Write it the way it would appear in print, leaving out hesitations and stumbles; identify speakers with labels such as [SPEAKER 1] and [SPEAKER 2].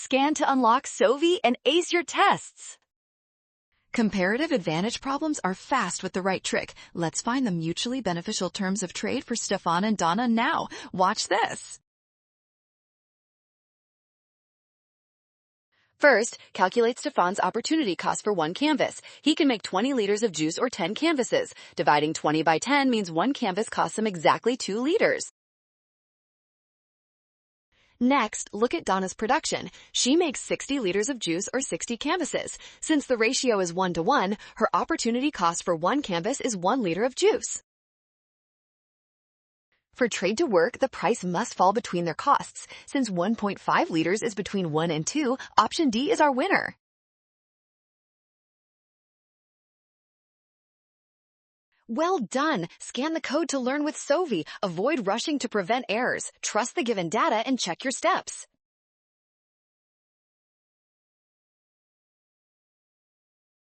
[SPEAKER 1] Scan to unlock Sovi and ace your tests.
[SPEAKER 2] Comparative advantage problems are fast with the right trick. Let's find the mutually beneficial terms of trade for Stefan and Donna now. Watch this.
[SPEAKER 1] First, calculate Stefan's opportunity cost for one canvas. He can make 20 liters of juice or 10 canvases. Dividing 20 by 10 means one canvas costs him exactly 2 liters. Next, look at Donna's production. She makes 60 liters of juice or 60 canvases. Since the ratio is 1 to 1, her opportunity cost for one canvas is 1 liter of juice. For trade to work, the price must fall between their costs. Since 1.5 liters is between 1 and 2, option D is our winner. Well done! Scan the code to learn with Sovi. Avoid rushing to prevent errors. Trust the given data and check your steps.